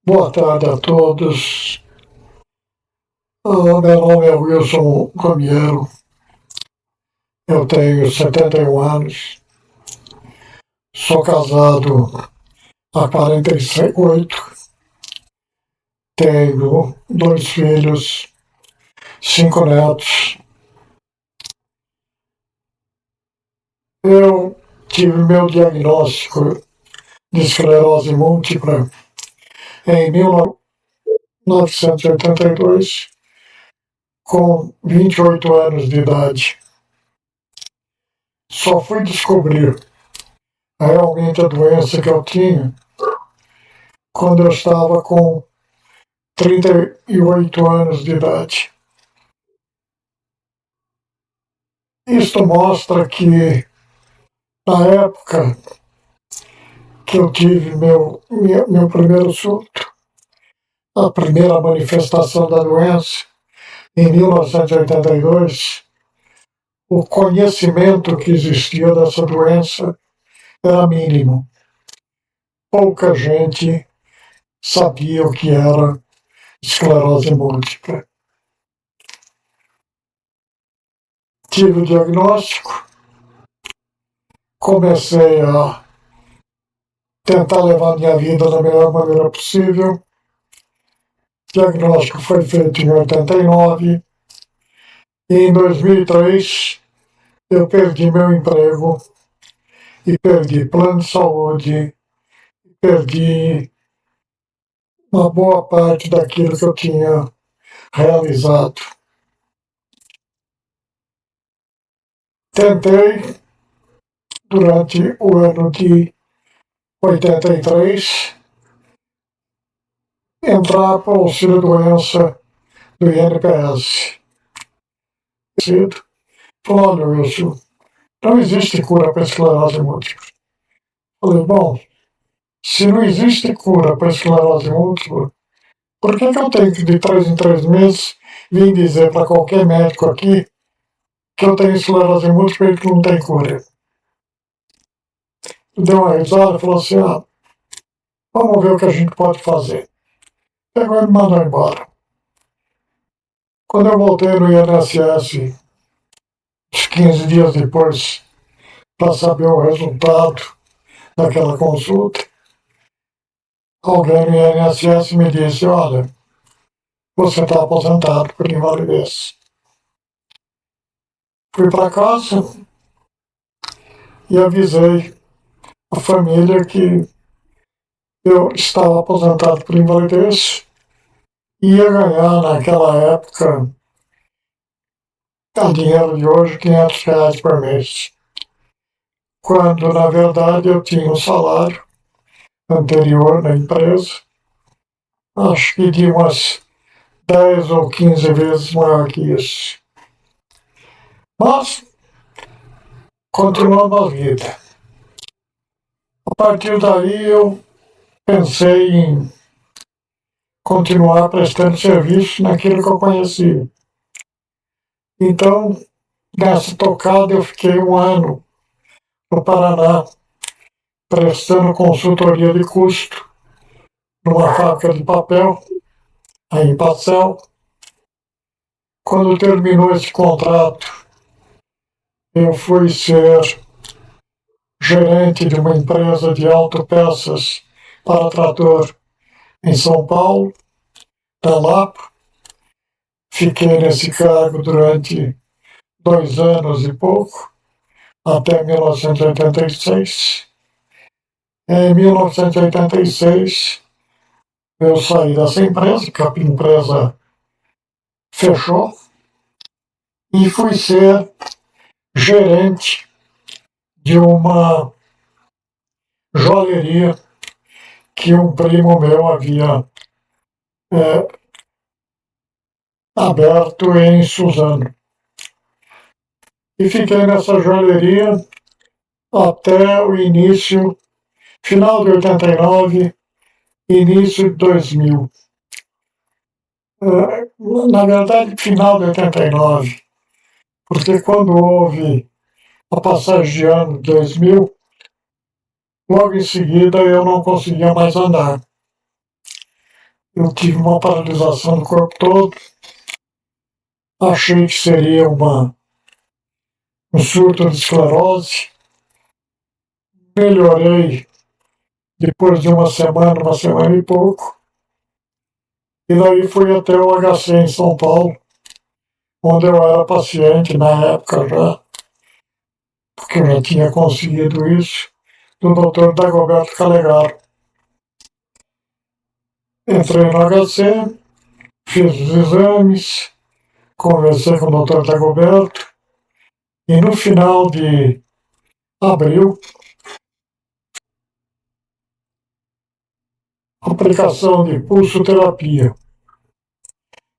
Boa tarde a todos. Meu nome é Wilson Gomiero. Eu tenho 71 anos. Sou casado há 48. Tenho 2 filhos, 5 netos. Eu tive meu diagnóstico de esclerose múltipla em 1982, com 28 anos de idade. Só fui descobrir realmente a doença que eu tinha quando eu estava com 38 anos de idade. Isto mostra que, na época que eu tive meu primeiro surto, a primeira manifestação da doença, em 1982, o conhecimento que existia dessa doença era mínimo. Pouca gente sabia o que era esclerose múltipla. Tive o diagnóstico, comecei a tentar levar minha vida da melhor maneira possível. O diagnóstico foi feito em 89 e em 2003 eu perdi meu emprego e perdi plano de saúde, perdi uma boa parte daquilo que eu tinha realizado. Tentei, durante o ano de 83, entrar para o auxílio-doença do INPS. Falou: olha, Wilson, não existe cura para esclerose múltipla. Falei: bom, se não existe cura para esclerose múltipla, por que eu tenho que, de 3 em 3 meses, vir dizer para qualquer médico aqui que eu tenho esclerose múltipla e que não tem cura? Deu uma risada e falou assim: vamos ver o que a gente pode fazer. Pegou e me mandou embora. Quando eu voltei no INSS, uns 15 dias depois, para saber o resultado daquela consulta, alguém no INSS me disse: olha, você está aposentado por invalidez. Fui para casa e avisei a família que eu estava aposentado por invalidez e ia ganhar naquela época, a dinheiro de hoje, R$ 500 por mês. Quando, na verdade, eu tinha um salário anterior na empresa, acho que de umas 10 ou 15 vezes maior que isso. Mas, continuando a vida. A partir daí eu pensei em continuar prestando serviço naquilo que eu conhecia. Então, nessa tocada eu fiquei um ano no Paraná, prestando consultoria de custo numa fábrica de papel, aí em Pacel. Quando terminou esse contrato, eu fui ser gerente de uma empresa de autopeças para trator em São Paulo, da Lapa. Fiquei nesse cargo durante 2 anos e pouco, até 1986. Em 1986, eu saí dessa empresa, que a empresa fechou, e fui ser gerente de uma joalheria que um primo meu havia aberto em Suzano. E fiquei nessa joalheria até o início, final de 89, início de 2000. Na verdade, final de 89, porque quando houve a passagem de ano 2000, logo em seguida eu não conseguia mais andar. Eu tive uma paralisação do corpo todo. Achei que seria um surto de esclerose. Melhorei depois de uma semana e pouco. E daí fui até o HC em São Paulo, onde eu era paciente na época já, porque eu já tinha conseguido isso, do Dr. Dagoberto Calegaro. Entrei no HC, fiz os exames, conversei com o Dr. Dagoberto, e no final de abril, aplicação de pulsoterapia.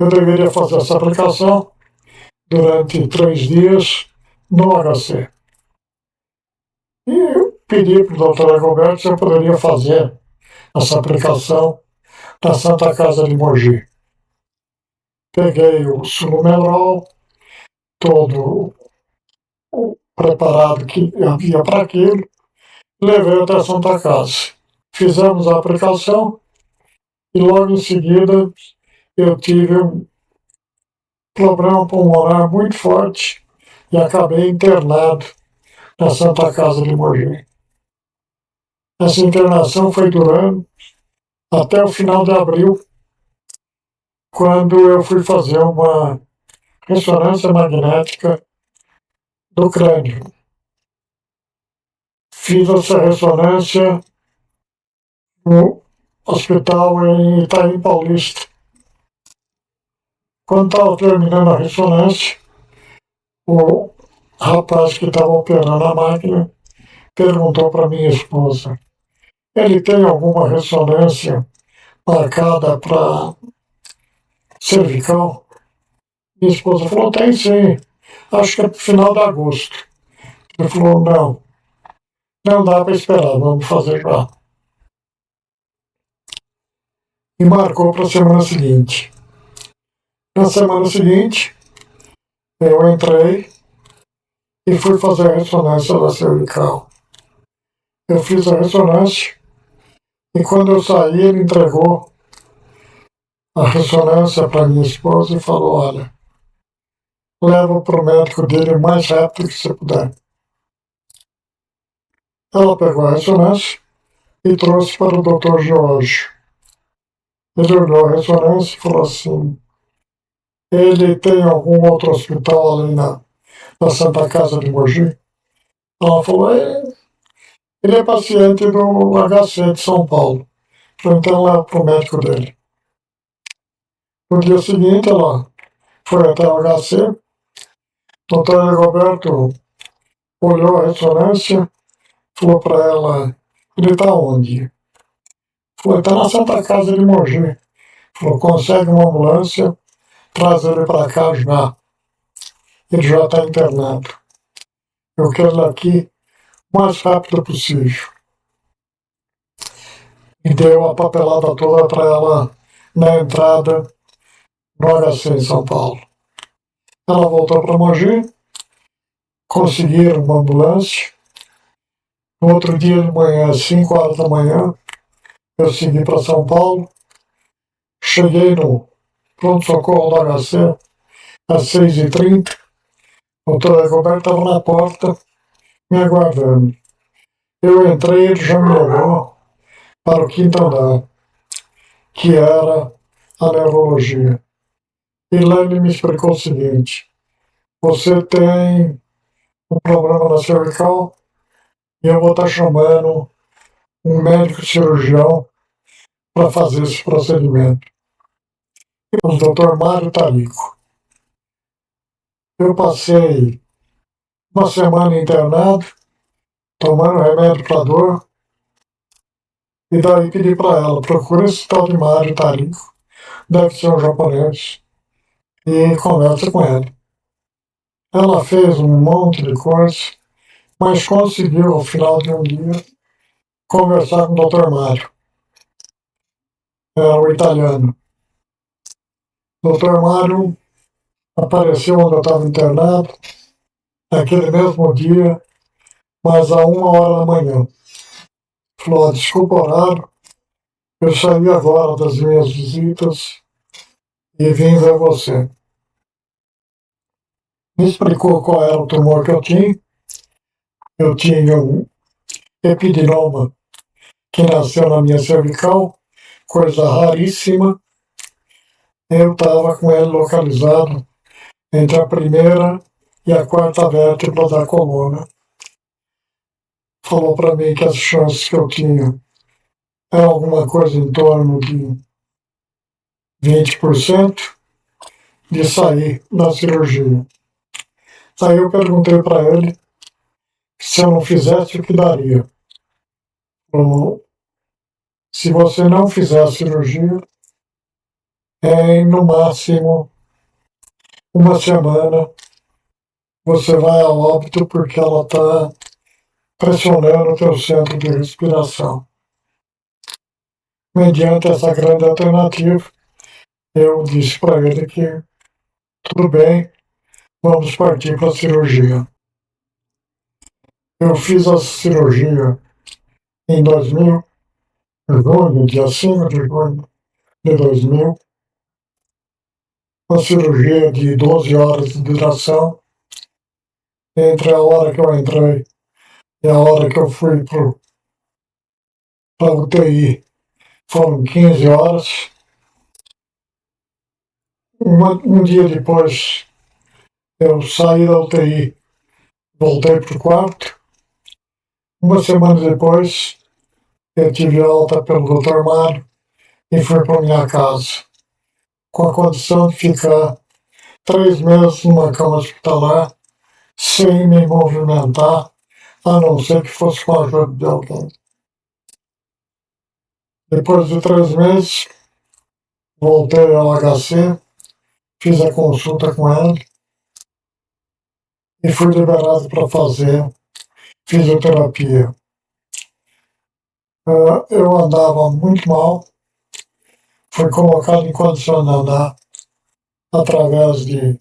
Eu deveria fazer essa aplicação durante 3 dias no HC. E eu pedi para o Dr. Dagoberto se eu poderia fazer essa aplicação na Santa Casa de Mogi. Peguei o Sulumedrol, todo o preparado que havia para aquilo, levei até a Santa Casa. Fizemos a aplicação e logo em seguida eu tive um problema pulmonar muito forte e acabei internado na Santa Casa de Mogi. Essa internação foi durando até o final de abril, quando eu fui fazer uma ressonância magnética do crânio. Fiz essa ressonância no hospital em Itaim Paulista. Quando estava terminando a ressonância, o rapaz que estava operando a máquina perguntou para minha esposa: ele tem alguma ressonância marcada para cervical? Minha esposa falou: tem sim, acho que é para o final de agosto. Ele falou: não dá para esperar, vamos fazer já. E marcou para a semana seguinte. Na semana seguinte, eu entrei e fui fazer a ressonância da cervical. Eu fiz a ressonância e quando eu saí, ele entregou a ressonância para minha esposa e falou: olha, leva para o médico dele o mais rápido que você puder. Ela pegou a ressonância e trouxe para o Dr. Jorge. Ele olhou a ressonância e falou assim: ele tem algum outro hospital além da Santa Casa de Mogi? Ela falou: ele é paciente do HC de São Paulo. Falei: então leva para o médico dele. No dia seguinte, ela foi até o HC, o Dr. Roberto olhou a ressonância, falou para ela: ele está onde? Falou: está na Santa Casa de Mogi. Falou: consegue uma ambulância, traz ele para cá já. Ele já está internado. Eu quero ele aqui o mais rápido possível. E deu a papelada toda para ela na entrada no HC em São Paulo. Ela voltou para Mogi, conseguiram uma ambulância. No outro dia de manhã, às 5 horas da manhã, eu segui para São Paulo. Cheguei no pronto-socorro do HC às 6h30. O doutor Roberto estava na porta me aguardando. Eu entrei, ele já me levou para o quinto andar, que era a neurologia. E lá ele me explicou o seguinte: você tem um problema na cervical e eu vou estar chamando um médico cirurgião para fazer esse procedimento. O Dr. Mário Talico. Eu passei uma semana internado, tomando remédio para dor, e daí pedi para ela: procura esse tal de Mário Talico, deve ser um japonês, e conversa com ele. Ela fez um monte de coisa, mas conseguiu, ao final de um dia, conversar com o Dr. Mário. Era o italiano. O Dr. Mário apareceu onde eu estava internado, naquele mesmo dia, mas a 1 hora da manhã. Falou: desculpa o horário, Eu saí agora das minhas visitas e vim ver você. Me explicou qual era o tumor que eu tinha. Eu tinha um epidinoma que nasceu na minha cervical, coisa raríssima. Eu estava com ele localizado entre a primeira e a quarta vértebra da coluna. Falou para mim que as chances que eu tinha eram alguma coisa em torno de 20% de sair na cirurgia. Aí eu perguntei para ele se eu não fizesse o que daria. Falou, se você não fizer a cirurgia, no máximo uma semana você vai a óbito porque ela está pressionando o teu centro de respiração. Mediante essa grande alternativa, eu disse para ele que tudo bem, vamos partir para a cirurgia. Eu fiz a cirurgia em 2000, junho, dia 5 de junho de 2000, uma cirurgia de 12 horas de duração, entre a hora que eu entrei e a hora que eu fui para a UTI, foram 15 horas. Um dia depois, eu saí da UTI, voltei para o quarto. Uma semana depois, eu tive alta pelo Dr. Mário e fui para minha casa, com a condição de ficar 3 meses numa cama hospitalar, sem me movimentar, a não ser que fosse com a ajuda de alguém. Depois de 3 meses, voltei ao HC, fiz a consulta com ele e fui liberado para fazer fisioterapia. Eu andava muito mal, fui colocado em condição de andar através de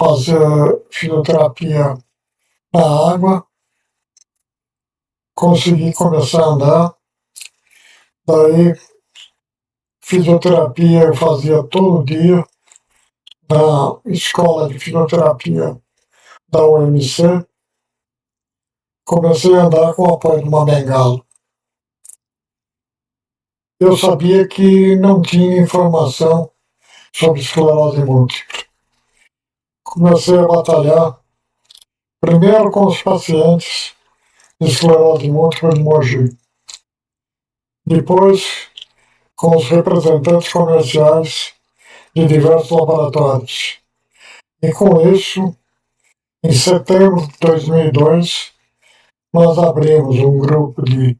fazer fisioterapia na água, consegui começar a andar, daí fisioterapia eu fazia todo dia na escola de fisioterapia da UMC, comecei a andar com o apoio de uma bengala. Eu sabia que não tinha informação sobre esclerose múltipla. Comecei a batalhar, primeiro com os pacientes de esclerose múltipla de Mogi, depois com os representantes comerciais de diversos laboratórios. E com isso, em setembro de 2002, nós abrimos um grupo de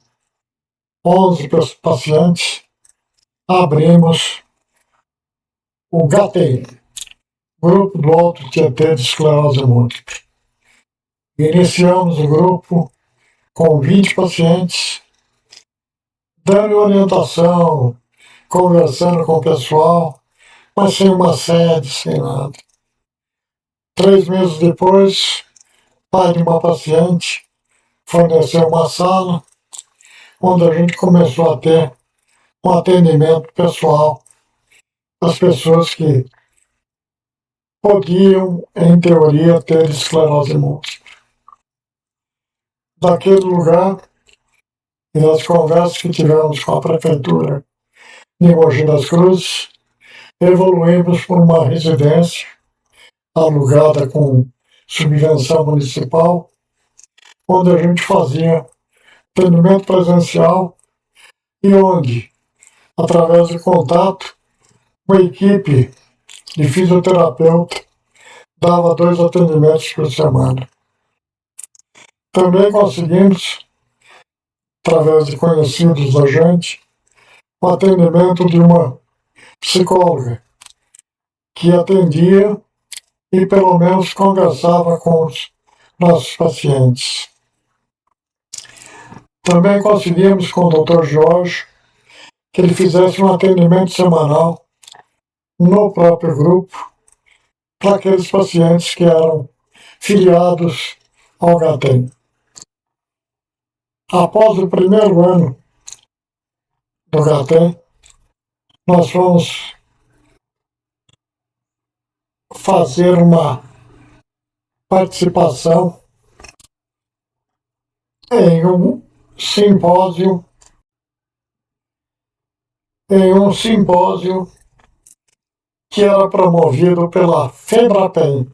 11 pacientes, abrimos o GATEI, Grupo do Alto Tietê de Esclerose Múltipla. Iniciamos o grupo com 20 pacientes, dando orientação, conversando com o pessoal, mas sem uma sede, sem nada. 3 meses depois, pai de uma paciente forneceu uma sala onde a gente começou a ter um atendimento pessoal das pessoas que podiam, em teoria, ter esclerose múltipla. Daquele lugar, e nas conversas que tivemos com a Prefeitura de Mogi das Cruzes, evoluímos para uma residência alugada com subvenção municipal, onde a gente fazia atendimento presencial e onde, através de contato, uma equipe de fisioterapeuta dava 2 atendimentos por semana. Também conseguimos, através de conhecidos da gente, o atendimento de uma psicóloga que atendia e pelo menos conversava com os nossos pacientes. Também conseguimos com o Dr. Jorge que ele fizesse um atendimento semanal no próprio grupo para aqueles pacientes que eram filiados ao GATEM. Após o primeiro ano do GATEM, nós fomos fazer uma participação em um simpósio, que era promovido pela FEBRAPEM,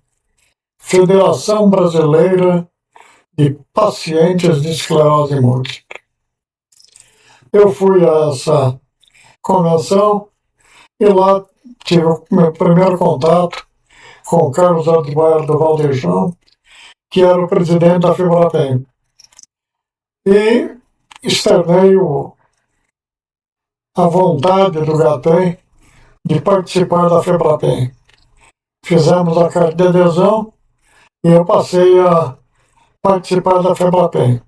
Federação Brasileira de Pacientes de Esclerose Múltipla. Eu fui a essa convenção e lá tive o meu primeiro contato com o Carlos Eduardo Valdejão, que era o presidente da FEBRAPEM. E externei a vontade do GATEM de participar da FEBRAPEM. Fizemos a carta de adesão e eu passei a participar da FEBRAPEM.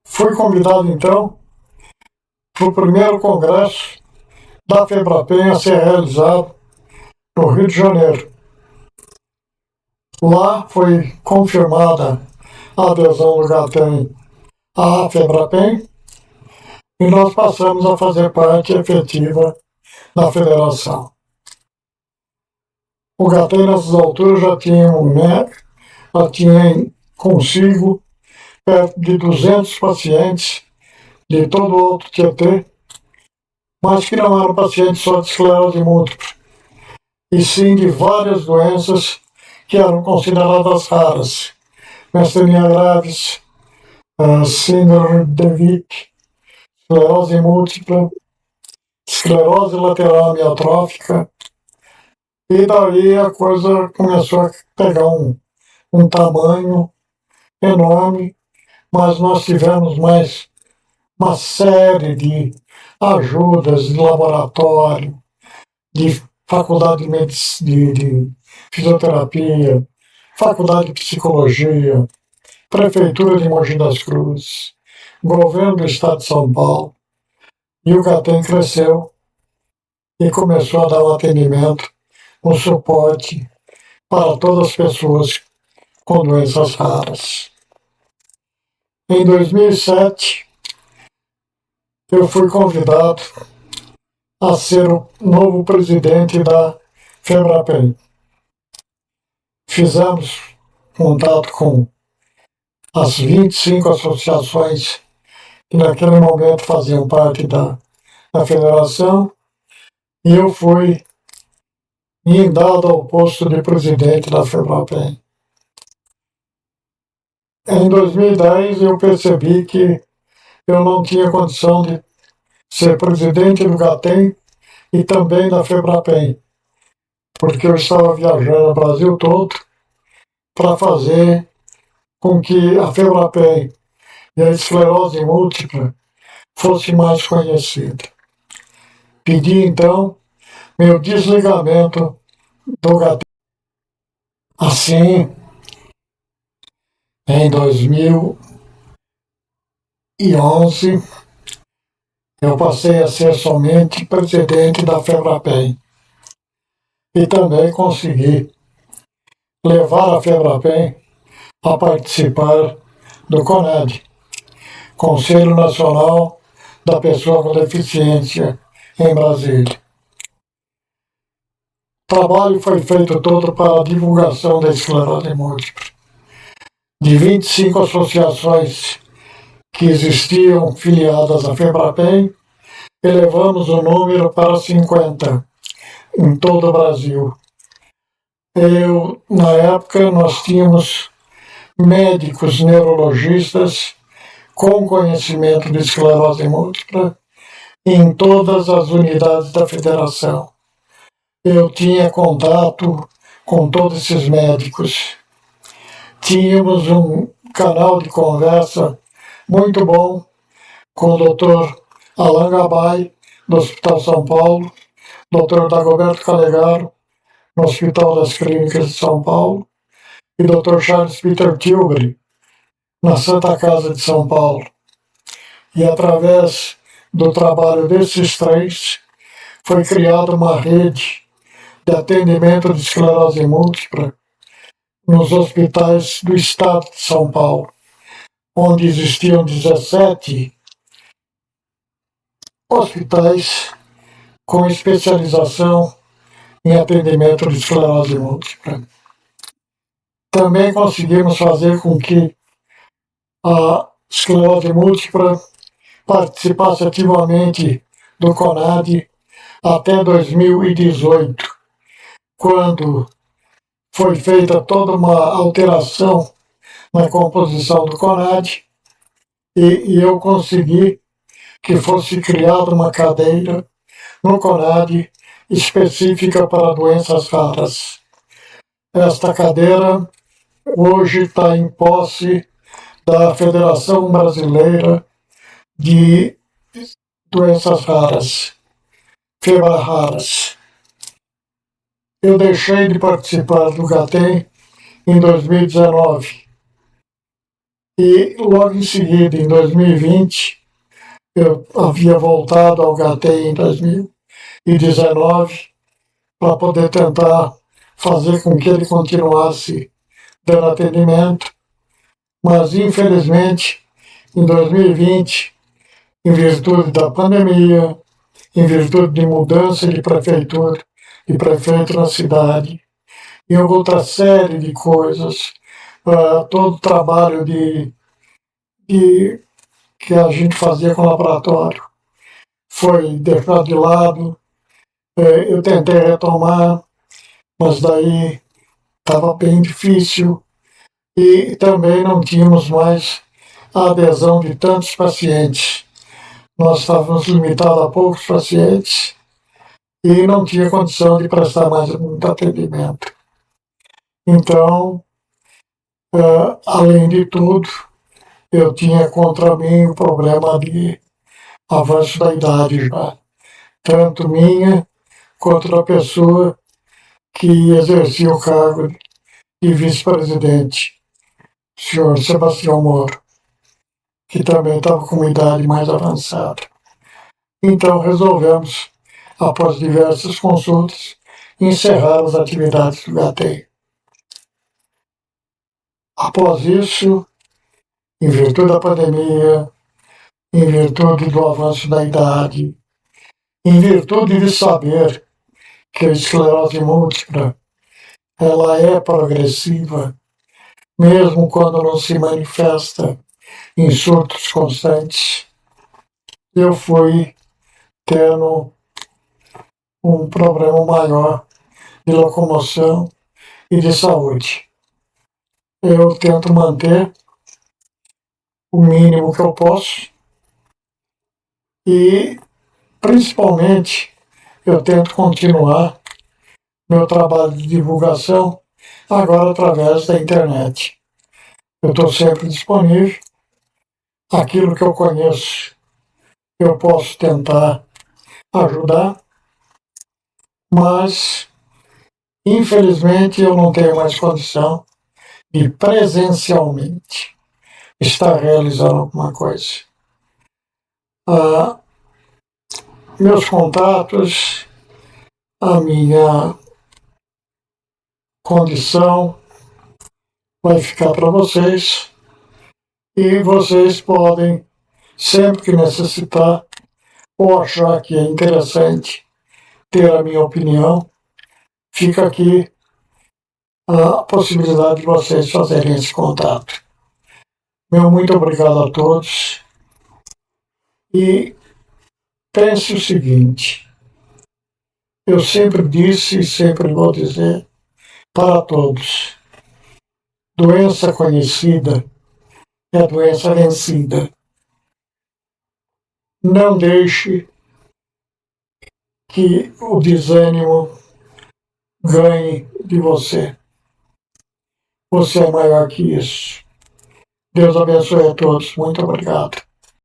Fui convidado, então, para o primeiro congresso da FEBRAPEM a ser realizado no Rio de Janeiro. Lá foi confirmada a adesão do GATEM à FEBRAPEM e nós passamos a fazer parte efetiva da federação. O GATEM, nessas alturas, já tinha consigo perto de 200 pacientes de todo o Alto Tietê, mas que não eram pacientes só de esclerose múltipla, e sim de várias doenças que eram consideradas raras. Miastenia graves, síndrome de Wick, esclerose múltipla, esclerose lateral amiotrófica, e daí a coisa começou a pegar um tamanho enorme, mas nós tivemos mais uma série de ajudas de laboratório, de faculdade de fisioterapia, faculdade de psicologia, prefeitura de Mogi das Cruzes, governo do estado de São Paulo, e o GATEM cresceu e começou a dar um atendimento, um suporte para todas as pessoas com doenças raras. Em 2007, eu fui convidado a ser o novo presidente da FEBRAPEM. Fizemos contato com as 25 associações que naquele momento faziam parte da federação, e eu fui indicado ao posto de presidente da FEBRAPEM. Em 2010 eu percebi que eu não tinha condição de ser presidente do GATEM e também da FEBRAPEM, porque eu estava viajando o Brasil todo para fazer com que a FEBRAPEM e a esclerose múltipla fosse mais conhecida. Pedi, então, meu desligamento do GATEM. Assim, em 2011, eu passei a ser somente presidente da FEBRAPEM e também consegui levar a FEBRAPEM a participar do CONAD, Conselho Nacional da Pessoa com Deficiência, em Brasília. O trabalho foi feito todo para a divulgação da esclerose múltipla. De 25 associações que existiam filiadas à FEBRAPEM, elevamos o número para 50 em todo o Brasil. Na época, nós tínhamos médicos neurologistas com conhecimento de esclerose múltipla em todas as unidades da federação. Eu tinha contato com todos esses médicos. Tínhamos um canal de conversa muito bom com o Dr. Alan Gabay, do Hospital São Paulo, Dr. Dagoberto Calegaro, no Hospital das Clínicas de São Paulo, e Dr. Charles Peter Tilbury, na Santa Casa de São Paulo. E através do trabalho desses três, foi criada uma rede de atendimento de esclerose múltipla nos hospitais do estado de São Paulo, onde existiam 17 hospitais com especialização em atendimento de esclerose múltipla. Também conseguimos fazer com que a esclerose múltipla participasse ativamente do CONAD até 2018, quando foi feita toda uma alteração na composição do CONAD e eu consegui que fosse criada uma cadeira no CONAD específica para doenças raras. Esta cadeira hoje está em posse da Federação Brasileira de Doenças Raras, FEBRARAS. Eu deixei de participar do GATEM em 2019 e logo em seguida, em 2020, eu havia voltado ao GATEM em 2019 para poder tentar fazer com que ele continuasse dando atendimento, mas infelizmente em 2020, em virtude da pandemia, em virtude de mudança de prefeitura e prefeito na cidade, e outra série de coisas, todo o trabalho que a gente fazia com o laboratório foi deixado de lado. Eu tentei retomar, mas daí estava bem difícil e também não tínhamos mais a adesão de tantos pacientes. Nós estávamos limitados a poucos pacientes e não tinha condição de prestar mais muito atendimento. Então, além de tudo, eu tinha contra mim o problema de avanço da idade já, tanto minha quanto da pessoa que exercia o cargo de vice-presidente, o senhor Sebastião Moro, que também estava com uma idade mais avançada. Então resolvemos, após diversas consultas, encerrar as atividades do GATEM. Após isso, em virtude da pandemia, em virtude do avanço da idade, em virtude de saber que a esclerose múltipla ela é progressiva, mesmo quando não se manifesta em surtos constantes, eu fui tendo um problema maior de locomoção e de saúde. Eu tento manter o mínimo que eu posso e, principalmente, eu tento continuar meu trabalho de divulgação agora através da internet. Eu estou sempre disponível. Aquilo que eu conheço, eu posso tentar ajudar, mas, infelizmente, eu não tenho mais condição de presencialmente estar realizando alguma coisa. Meus contatos, a minha condição vai ficar para vocês e vocês podem, sempre que necessitar ou achar que é interessante ter a minha opinião, fica aqui a possibilidade de vocês fazerem esse contato. Meu muito obrigado a todos e pense o seguinte, eu sempre disse e sempre vou dizer para todos, doença conhecida é doença vencida. Não deixe que o desânimo ganhe de você. Você é maior que isso. Deus abençoe a todos. Muito obrigado.